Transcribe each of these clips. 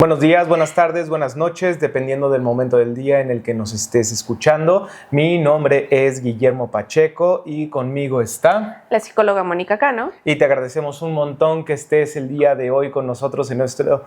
Buenos días, buenas tardes, buenas noches, dependiendo del momento del día en el que nos estés escuchando. Mi nombre es Guillermo Pacheco y conmigo está la psicóloga Mónica Cano. Y te agradecemos un montón que estés el día de hoy con nosotros en nuestro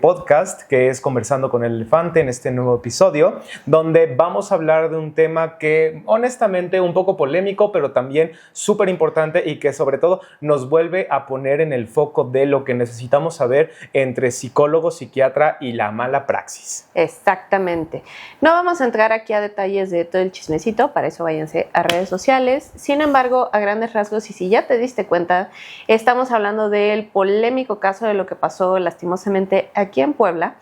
podcast, que es Conversando con el Elefante, en este nuevo episodio, donde vamos a hablar de un tema que honestamente un poco polémico, pero también súper importante y que sobre todo nos vuelve a poner en el foco de lo que necesitamos saber entre psicólogos, psiquiatra y la mala praxis. Exactamente. No vamos a entrar aquí a detalles de todo el chismecito, para eso váyanse a redes sociales. Sin embargo, a grandes rasgos, y si ya te diste cuenta, estamos hablando del polémico caso de lo que pasó lastimosamente aquí en Puebla,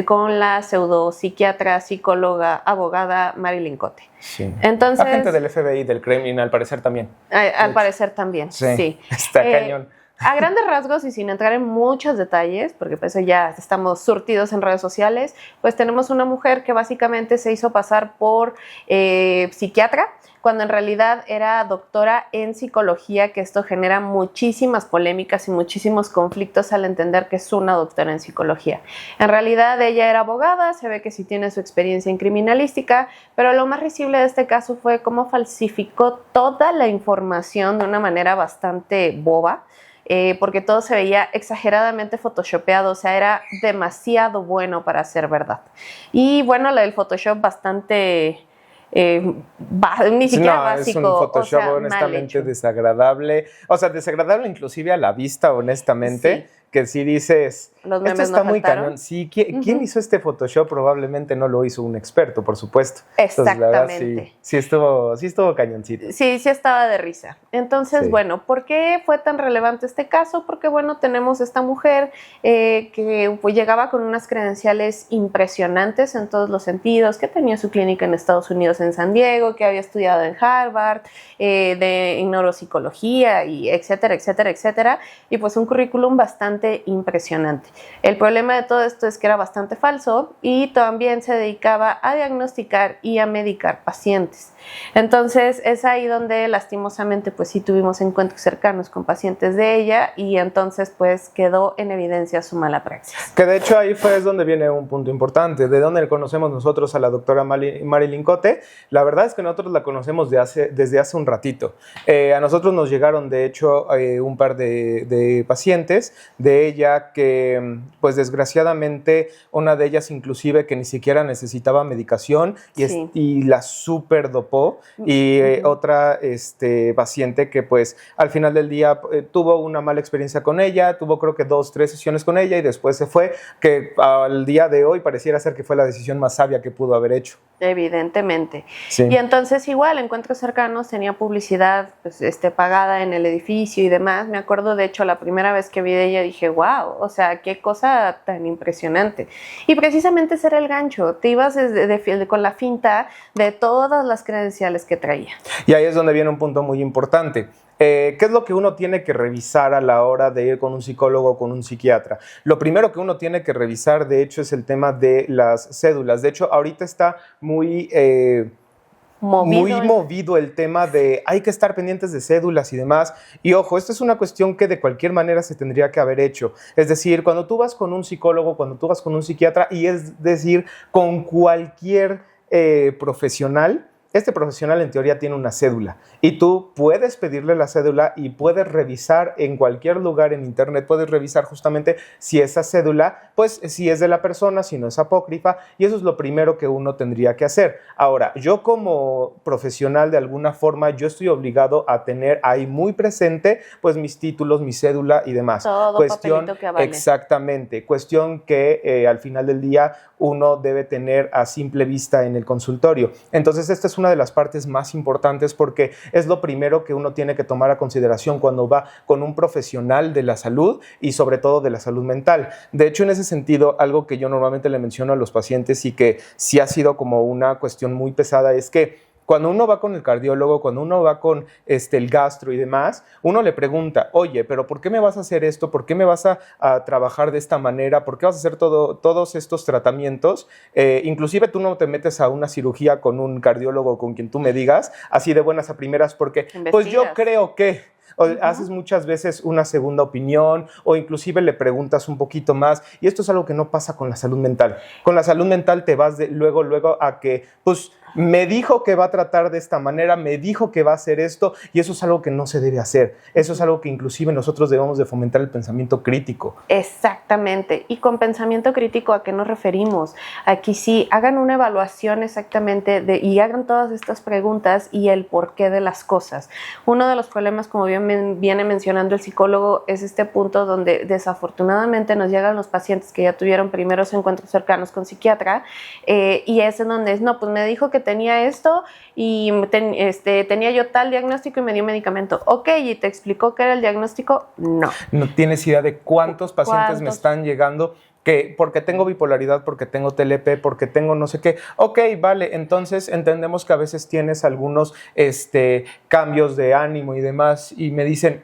con la pseudopsiquiatra, psicóloga, abogada Marilyn Cote. Sí. Entonces, agente del FBI, del Kremlin, al parecer también. Al parecer también, sí. Está cañón. A grandes rasgos y sin entrar en muchos detalles, porque pues ya estamos surtidos en redes sociales, pues tenemos una mujer que básicamente se hizo pasar por psiquiatra, cuando en realidad era doctora en psicología, que esto genera muchísimas polémicas y muchísimos conflictos al entender que es una doctora en psicología. En realidad ella era abogada, se ve que sí tiene su experiencia en criminalística, pero lo más risible de este caso fue cómo falsificó toda la información de una manera bastante boba. Porque todo se veía exageradamente photoshopeado, o sea, era demasiado bueno para ser verdad. Y bueno, la del Photoshop bastante, ni siquiera básico. Es un Photoshop, o sea, honestamente desagradable, o sea, desagradable inclusive a la vista, honestamente, sí. Que si dices, esto está muy cañón. Sí, ¿quién hizo este Photoshop? Probablemente no lo hizo un experto, por supuesto. Exactamente. Entonces, la verdad, sí estuvo cañoncito. Sí estaba de risa. Entonces, sí. Bueno, ¿por qué fue tan relevante este caso? Porque, bueno, tenemos esta mujer que pues, llegaba con unas credenciales impresionantes en todos los sentidos, que tenía su clínica en Estados Unidos, en San Diego, que había estudiado en Harvard, en neuropsicología, y etcétera, etcétera, etcétera. Y pues un currículum bastante impresionante. El problema de todo esto es que era bastante falso y también se dedicaba a diagnosticar y a medicar pacientes. Entonces es ahí donde lastimosamente pues sí tuvimos encuentros cercanos con pacientes de ella y entonces pues quedó en evidencia su mala praxis. Que de hecho ahí es donde viene un punto importante, de donde conocemos nosotros a la doctora Marilyn Cote. La verdad es que nosotros la conocemos desde hace un ratito. A nosotros nos llegaron de hecho un par de pacientes de ella que pues desgraciadamente una de ellas inclusive que ni siquiera necesitaba medicación y la super dopó y otra paciente que pues al final del día tuvo una mala experiencia con ella, tuvo creo que 2-3 sesiones con ella y después se fue, que al día de hoy pareciera ser que fue la decisión más sabia que pudo haber hecho. Evidentemente. Sí. Y entonces igual, encuentros cercanos, tenía publicidad pues, pagada en el edificio y demás. Me acuerdo, de hecho, la primera vez que vi de ella dije, wow, o sea, qué cosa tan impresionante. Y precisamente ese era el gancho. Te ibas con la finta de todas las credenciales que traía. Y ahí es donde viene un punto muy importante. ¿Qué es lo que uno tiene que revisar a la hora de ir con un psicólogo o con un psiquiatra? Lo primero que uno tiene que revisar, de hecho, es el tema de las cédulas. De hecho, ahorita está muy movido el tema de hay que estar pendientes de cédulas y demás. Y ojo, esto es una cuestión que de cualquier manera se tendría que haber hecho. Es decir, cuando tú vas con un psicólogo, cuando tú vas con un psiquiatra, y es decir, con cualquier profesional, este profesional en teoría tiene una cédula y tú puedes pedirle la cédula y puedes revisar en cualquier lugar en internet, puedes revisar justamente si esa cédula, pues si es de la persona, si no es apócrifa, y eso es lo primero que uno tendría que hacer. Ahora, yo como profesional de alguna forma, yo estoy obligado a tener ahí muy presente pues mis títulos, mi cédula y demás. Todo papelito que avale. Exactamente, cuestión que al final del día uno debe tener a simple vista en el consultorio. Entonces esta es una de las partes más importantes porque es lo primero que uno tiene que tomar a consideración cuando va con un profesional de la salud y sobre todo de la salud mental. De hecho, en ese sentido, algo que yo normalmente le menciono a los pacientes y que sí ha sido como una cuestión muy pesada es que cuando uno va con el cardiólogo, cuando uno va con el gastro y demás, uno le pregunta, oye, pero ¿por qué me vas a hacer esto? ¿Por qué me vas a trabajar de esta manera? ¿Por qué vas a hacer todos estos tratamientos? Inclusive tú no te metes a una cirugía con un cardiólogo con quien tú me digas, así de buenas a primeras, porque pues yo creo que... O haces muchas veces una segunda opinión o inclusive le preguntas un poquito más, y esto es algo que no pasa con la salud mental. Con la salud mental te vas luego a que, pues, me dijo que va a tratar de esta manera, me dijo que va a hacer esto, y eso es algo que no se debe hacer. Eso es algo que inclusive nosotros debemos de fomentar, el pensamiento crítico. Exactamente. Y con pensamiento crítico, ¿a qué nos referimos? Aquí sí, hagan una evaluación exactamente y hagan todas estas preguntas y el porqué de las cosas. Uno de los problemas, como bien viene mencionando el psicólogo, es este punto donde desafortunadamente nos llegan los pacientes que ya tuvieron primeros encuentros cercanos con psiquiatra, y es en donde no, pues me dijo que tenía esto y tenía yo tal diagnóstico y me dio medicamento. Ok, ¿y te explicó qué era el diagnóstico? No. No tienes idea de cuántos pacientes me están llegando que porque tengo bipolaridad, porque tengo TLP, porque tengo no sé qué. Ok, vale, entonces entendemos que a veces tienes algunos cambios de ánimo y demás, y me dicen...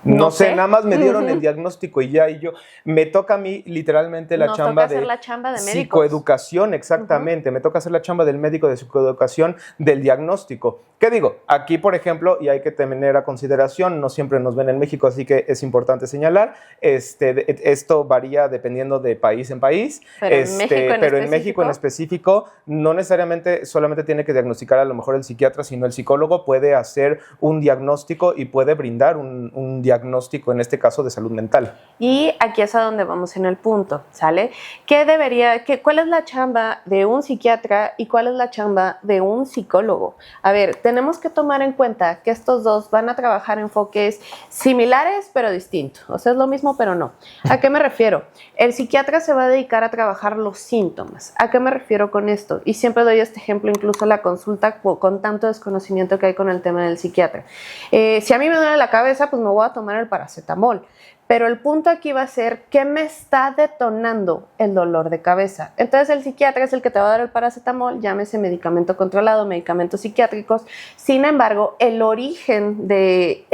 No sé, nada más me dieron el diagnóstico y ya, y yo, me toca a mí literalmente la chamba de psicoeducación, exactamente, me toca hacer la chamba del médico de psicoeducación del diagnóstico. ¿Qué digo? Aquí, por ejemplo, y hay que tener a consideración, no siempre nos ven en México, así que es importante señalar, esto varía dependiendo de país en país, pero en México en específico, no necesariamente solamente tiene que diagnosticar a lo mejor el psiquiatra, sino el psicólogo puede hacer un diagnóstico y puede brindar un diagnóstico, en este caso de salud mental. Y aquí es a donde vamos en el punto, ¿sale? ¿Cuál es la chamba de un psiquiatra y cuál es la chamba de un psicólogo? A ver, tenemos que tomar en cuenta que estos dos van a trabajar enfoques similares pero distintos. O sea, es lo mismo pero no. ¿A qué me refiero? El psiquiatra se va a dedicar a trabajar los síntomas. ¿A qué me refiero con esto? Y siempre doy este ejemplo, incluso la consulta con tanto desconocimiento que hay con el tema del psiquiatra. Si a mí me duele la cabeza, pues me voy a tomar el paracetamol. Pero el punto aquí va a ser qué me está detonando el dolor de cabeza. Entonces el psiquiatra es el que te va a dar el paracetamol, llámese medicamento controlado, medicamentos psiquiátricos. Sin embargo, el origen de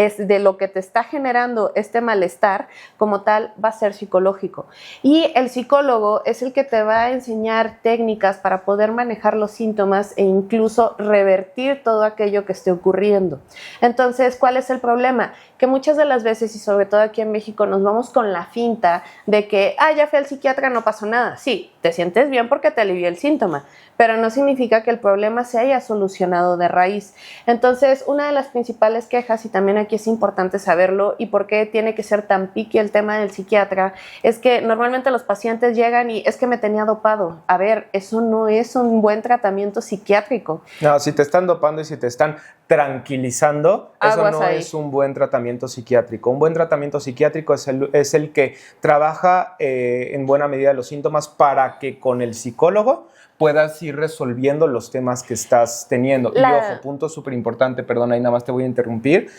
lo que te está generando este malestar como tal va a ser psicológico. Y el psicólogo es el que te va a enseñar técnicas para poder manejar los síntomas e incluso revertir todo aquello que esté ocurriendo. Entonces, ¿cuál es el problema? Que muchas de las veces, y sobre todo aquí en México, nos vamos con la finta de que, ya fui al psiquiatra, no pasó nada. Sí, te sientes bien porque te alivió el síntoma, pero no significa que el problema se haya solucionado de raíz. Entonces, una de las principales quejas, y también aquí es importante saberlo, y por qué tiene que ser tan picky el tema del psiquiatra, es que normalmente los pacientes llegan y es que me tenía dopado. A ver, eso no es un buen tratamiento psiquiátrico. No, si te están dopando y si te están tranquilizando, eso no es un buen tratamiento psiquiátrico. Un buen tratamiento psiquiátrico es el que trabaja en buena medida los síntomas para que con el psicólogo puedas ir resolviendo los temas que estás teniendo. Y ojo, punto súper importante, perdón, ahí nada más te voy a interrumpir.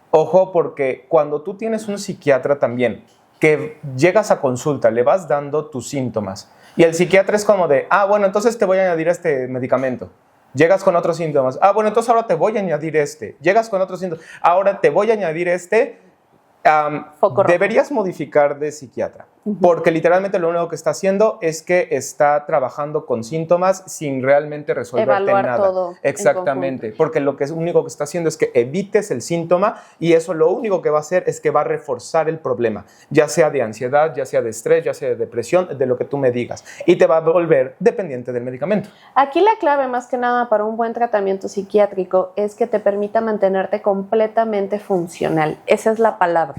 Ojo, porque cuando tú tienes un psiquiatra también, que llegas a consulta, le vas dando tus síntomas, y el psiquiatra es como de, bueno, entonces te voy a añadir este medicamento. Llegas con otros síntomas. Bueno, entonces ahora te voy a añadir este. Llegas con otros síntomas. Ahora te voy a añadir este. Deberías modificar de psiquiatra, porque literalmente lo único que está haciendo es que está trabajando con síntomas sin realmente resolverte nada. Todo exactamente, porque lo único que está haciendo es que evites el síntoma, y eso lo único que va a hacer es que va a reforzar el problema, ya sea de ansiedad, ya sea de estrés, ya sea de depresión, de lo que tú me digas, y te va a volver dependiente del medicamento. Aquí la clave más que nada para un buen tratamiento psiquiátrico es que te permita mantenerte completamente funcional. Esa es la palabra.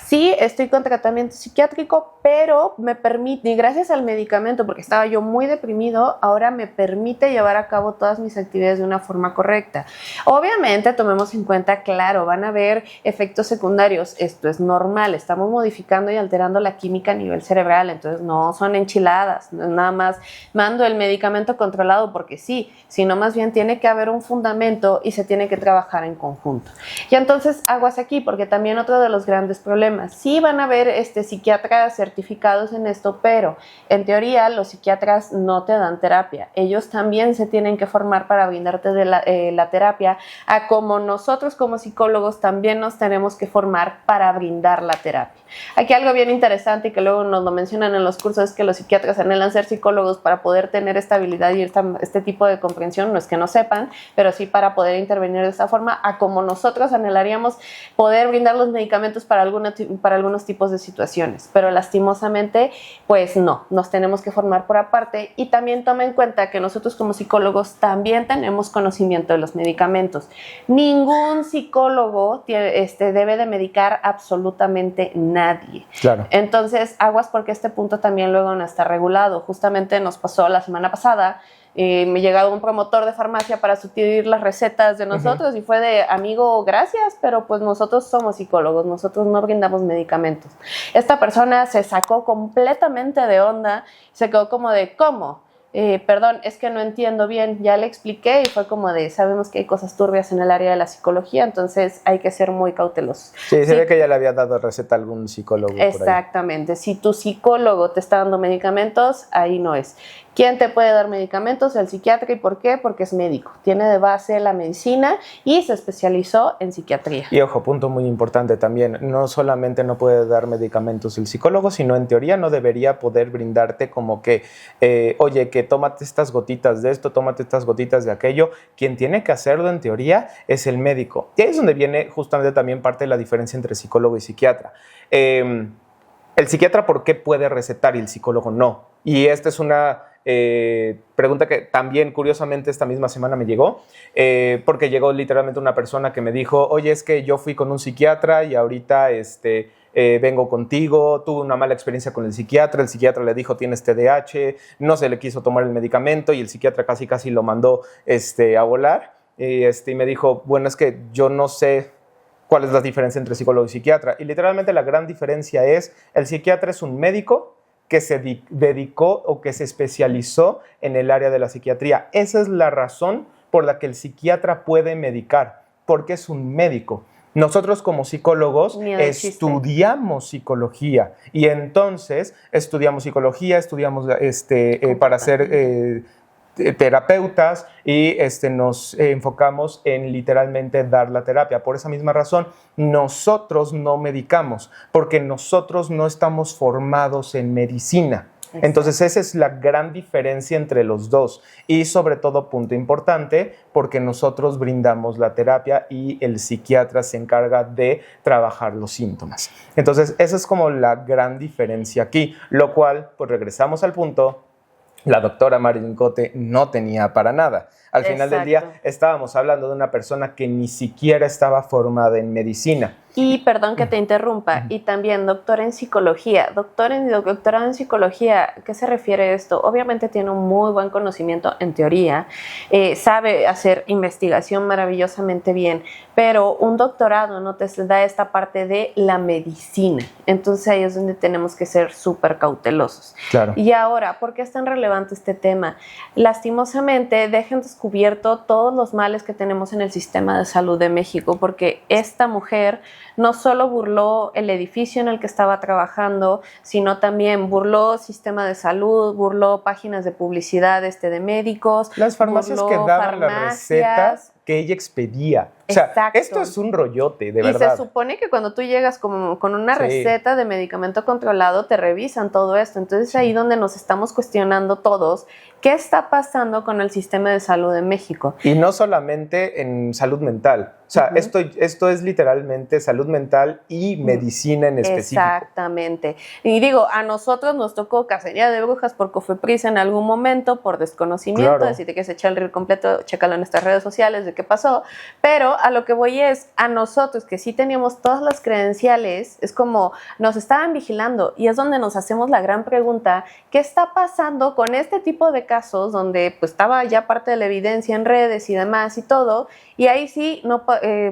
Sí, estoy con tratamiento psiquiátrico, pero me permite, y gracias al medicamento, porque estaba yo muy deprimido, ahora me permite llevar a cabo todas mis actividades de una forma correcta. Obviamente, tomemos en cuenta, claro, van a haber efectos secundarios. Esto es normal, estamos modificando y alterando la química a nivel cerebral, entonces no son enchiladas, no es nada más mando el medicamento controlado porque sí, sino más bien tiene que haber un fundamento y se tiene que trabajar en conjunto. Y entonces, aguas aquí, porque también otro de los grandes mayores problemas. Sí van a haber psiquiatras certificados en esto, pero en teoría los psiquiatras no te dan terapia. Ellos también se tienen que formar para brindarte la terapia, a como nosotros como psicólogos también nos tenemos que formar para brindar la terapia. Aquí algo bien interesante y que luego nos lo mencionan en los cursos es que los psiquiatras anhelan ser psicólogos para poder tener esta habilidad y este tipo de comprensión, no es que no sepan, pero sí para poder intervenir de esta forma, a como nosotros anhelaríamos poder brindar los medicamentos para algunos tipos de situaciones, pero lastimosamente pues no, nos tenemos que formar por aparte. Y también toma en cuenta que nosotros como psicólogos también tenemos conocimiento de los medicamentos. Ningún psicólogo debe de medicar absolutamente nadie. Claro. Entonces, aguas porque este punto también luego no está regulado. Justamente nos pasó la semana pasada, me llegó un promotor de farmacia para sustituir las recetas de nosotros y fue de, amigo, gracias, pero pues nosotros somos psicólogos, nosotros no brindamos medicamentos. Esta persona se sacó completamente de onda, se quedó como de, ¿cómo? Perdón, es que no entiendo bien, ya le expliqué y fue como de, sabemos que hay cosas turbias en el área de la psicología, entonces hay que ser muy cautelosos. Sí, se ve que ya le había dado receta a algún psicólogo. Exactamente, si tu psicólogo te está dando medicamentos, ahí no es. ¿Quién te puede dar medicamentos? El psiquiatra. ¿Y por qué? Porque es médico, tiene de base la medicina y se especializó en psiquiatría. Y ojo, punto muy importante también, no solamente no puede dar medicamentos el psicólogo, sino en teoría no debería poder brindarte como que, oye, que tómate estas gotitas de esto, tómate estas gotitas de aquello. Quien tiene que hacerlo en teoría es el médico. Y ahí es donde viene justamente también parte de la diferencia entre psicólogo y psiquiatra. El psiquiatra, ¿por qué puede recetar y el psicólogo no? Y esta es una pregunta que también curiosamente esta misma semana me llegó, porque llegó literalmente una persona que me dijo, oye, es que yo fui con un psiquiatra y ahorita vengo contigo, tuve una mala experiencia con el psiquiatra le dijo tienes TDAH, no se le quiso tomar el medicamento y el psiquiatra casi lo mandó a volar, y me dijo, bueno, es que yo no sé cuál es la diferencia entre psicólogo y psiquiatra, y literalmente la gran diferencia es, el psiquiatra es un médico que se dedicó o que se especializó en el área de la psiquiatría. Esa es la razón por la que el psiquiatra puede medicar, porque es un médico. Nosotros como psicólogos estudiamos psicología y entonces estudiamos para ser terapeutas y nos enfocamos en literalmente dar la terapia. Por esa misma razón, nosotros no medicamos, porque nosotros no estamos formados en medicina. Exacto. Entonces, esa es la gran diferencia entre los dos. Y sobre todo, punto importante, porque nosotros brindamos la terapia y el psiquiatra se encarga de trabajar los síntomas. Entonces, esa es como la gran diferencia aquí, lo cual, pues regresamos al punto, la doctora Marilyn Cote no tenía para nada. Al final del día estábamos hablando de una persona que ni siquiera estaba formada en medicina. Y perdón que te interrumpa, y también doctor en psicología. Doctorado en psicología, ¿qué se refiere a esto? Obviamente tiene un muy buen conocimiento en teoría, sabe hacer investigación maravillosamente bien, pero un doctorado no te da esta parte de la medicina. Entonces ahí es donde tenemos que ser súper cautelosos. Claro. Y ahora, ¿por qué es tan relevante este tema? Lastimosamente dejan descubierto todos los males que tenemos en el sistema de salud de México, porque esta mujer no solo burló el edificio en el que estaba trabajando, sino también burló sistema de salud, burló páginas de publicidad de médicos. Las farmacias que daban las recetas que ella expedía. O sea, exacto. Esto es un rollote, de verdad. Y se supone que cuando tú llegas con una receta de medicamento controlado, te revisan todo esto. Entonces, ahí donde nos estamos cuestionando todos, ¿qué está pasando con el sistema de salud de México? Y no solamente en salud mental. O sea, esto es literalmente salud mental y medicina en específico. Exactamente. Y digo, a nosotros nos tocó cacería de brujas por Cofepris en algún momento, por desconocimiento. Claro. Si te quieres echar el reel completo, chécalo en nuestras redes sociales de qué pasó. Pero a lo que voy es, a nosotros que sí teníamos todas las credenciales, es como nos estaban vigilando y es donde nos hacemos la gran pregunta, ¿qué está pasando con este tipo de casos donde pues estaba ya parte de la evidencia en redes y demás y todo? Y ahí sí, no,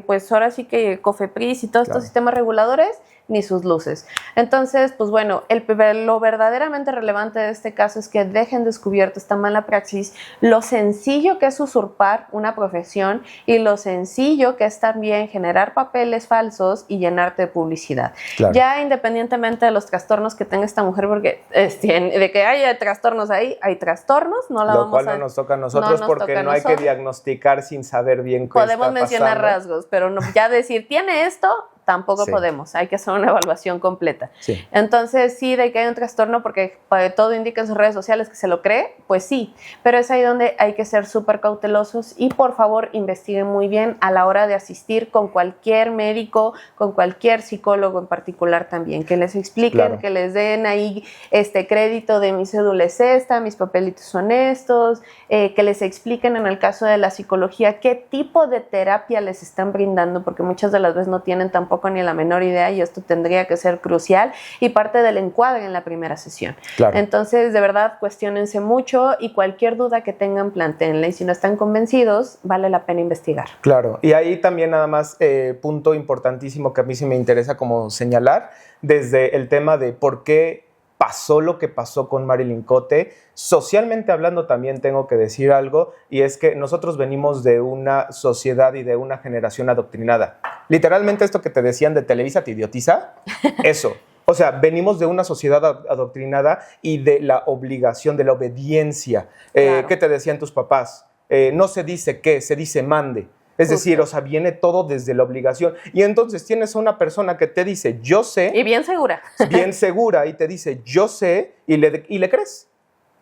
pues ahora sí que Cofepris y todos estos sistemas reguladores ni sus luces. Entonces, pues bueno, lo verdaderamente relevante de este caso es que dejen descubierto esta mala praxis, lo sencillo que es usurpar una profesión y lo sencillo que es también generar papeles falsos y llenarte de publicidad. Claro. Ya independientemente de los trastornos que tenga esta mujer, porque de que haya trastornos ahí, hay trastornos, no la Lo vamos cual a... no nos toca a nosotros porque no hay que diagnosticar sin saber bien qué está pasando. Podemos mencionar rasgos, pero no, ya decir, ¿tiene esto? Tampoco Sí. podemos, hay que hacer una evaluación completa. Sí. Entonces, sí, de que hay un trastorno porque todo indica en sus redes sociales que se lo cree, pues sí, pero es ahí donde hay que ser súper cautelosos y por favor investiguen muy bien a la hora de asistir con cualquier médico, con cualquier psicólogo en particular también, que les expliquen, Claro. que les den ahí crédito de mi cédula es esta, mis papelitos son estos, que les expliquen en el caso de la psicología qué tipo de terapia les están brindando, porque muchas de las veces no tienen tampoco ni la menor idea y esto tendría que ser crucial y parte del encuadre en la primera sesión. Claro. Entonces, de verdad, cuestiónense mucho y cualquier duda que tengan, plantéenla y si no están convencidos, vale la pena investigar. Claro, y ahí también nada más punto importantísimo que a mí sí me interesa como señalar, desde el tema de por qué pasó lo que pasó con Marilyn Cote. Socialmente hablando también tengo que decir algo, y es que nosotros venimos de una sociedad y de una generación adoctrinada. Literalmente esto que te decían de Televisa te idiotiza, eso. O sea, venimos de una sociedad adoctrinada y de la obligación, de la obediencia. Claro. ¿Qué te decían tus papás? No se dice qué, se dice mande. Es decir, o sea, viene todo desde la obligación. Y entonces tienes a una persona que te dice, yo sé. Y bien segura. Bien segura, y te dice, yo sé, y le crees.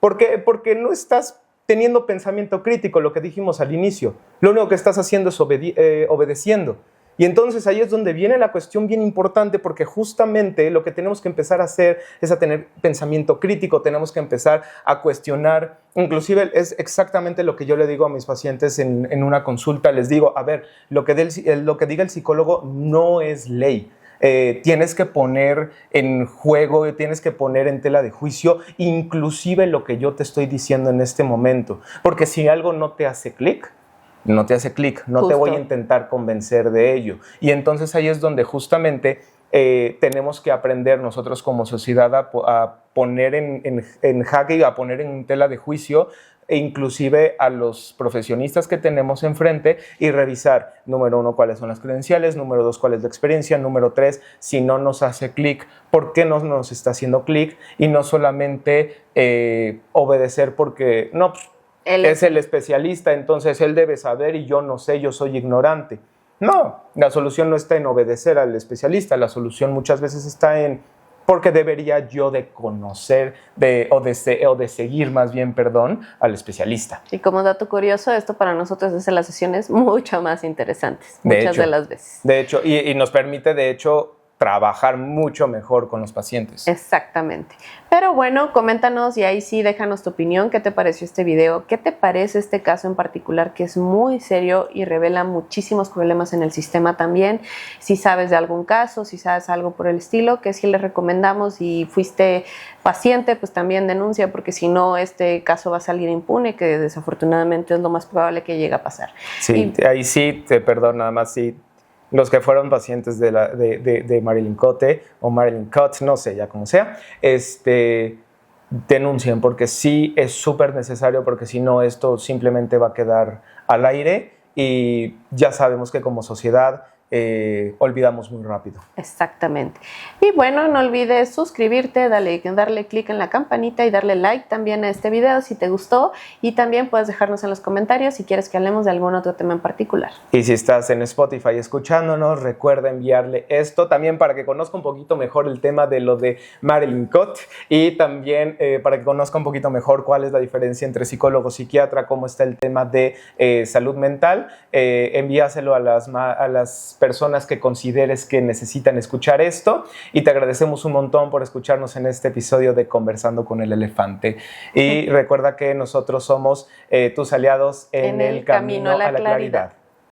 ¿Por qué? Porque no estás teniendo pensamiento crítico, lo que dijimos al inicio. Lo único que estás haciendo es obedeciendo. Y entonces ahí es donde viene la cuestión bien importante, porque justamente lo que tenemos que empezar a hacer es a tener pensamiento crítico, tenemos que empezar a cuestionar. Inclusive es exactamente lo que yo le digo a mis pacientes en una consulta. Les digo, a ver, lo que diga el psicólogo no es ley. Tienes que poner en juego, tienes que poner en tela de juicio inclusive lo que yo te estoy diciendo en este momento. Porque si algo no te hace clic, no te hace clic, no Justo. te voy a intentar convencer de ello. Y entonces ahí es donde justamente tenemos que aprender nosotros como sociedad a poner en jaque y a poner en tela de juicio e inclusive a los profesionistas que tenemos enfrente y revisar, número 1, cuáles son las credenciales, número 2, cuál es la experiencia, número 3, si no nos hace clic, por qué no nos está haciendo clic, y no solamente obedecer porque no, es el especialista, entonces él debe saber y yo no sé, yo soy ignorante. No, la solución no está en obedecer al especialista, la solución muchas veces está en porque debería yo de conocer o de seguir más bien, perdón, al especialista. Y como dato curioso, esto para nosotros hace las sesiones mucho más interesantes, muchas de las veces. De hecho, y nos permite, de hecho, trabajar mucho mejor con los pacientes. Exactamente. Pero bueno, coméntanos y ahí sí déjanos tu opinión. ¿Qué te pareció este video? ¿Qué te parece este caso en particular que es muy serio y revela muchísimos problemas en el sistema también? Si sabes de algún caso, si sabes algo por el estilo, que sí les recomendamos y fuiste paciente, pues también denuncia, porque si no, este caso va a salir impune, que desafortunadamente es lo más probable que llegue a pasar. Sí, ahí sí, te perdono, nada más sí. Los que fueron pacientes de Marilyn Cote o Marilyn Cott, no sé ya cómo sea, denuncien, porque sí es súper necesario, porque si no esto simplemente va a quedar al aire y ya sabemos que como sociedad olvidamos muy rápido. Exactamente. Y bueno, no olvides suscribirte, darle clic en la campanita y darle like también a este video si te gustó, y también puedes dejarnos en los comentarios si quieres que hablemos de algún otro tema en particular. Y si estás en Spotify escuchándonos, recuerda enviarle esto también para que conozca un poquito mejor el tema de lo de Marilyn Cott, y también para que conozca un poquito mejor cuál es la diferencia entre psicólogo, psiquiatra, cómo está el tema de salud mental. Envíaselo a las personas que consideres que necesitan escuchar esto, y te agradecemos un montón por escucharnos en este episodio de Conversando con el Elefante. Y recuerda que nosotros somos tus aliados en el camino a la claridad.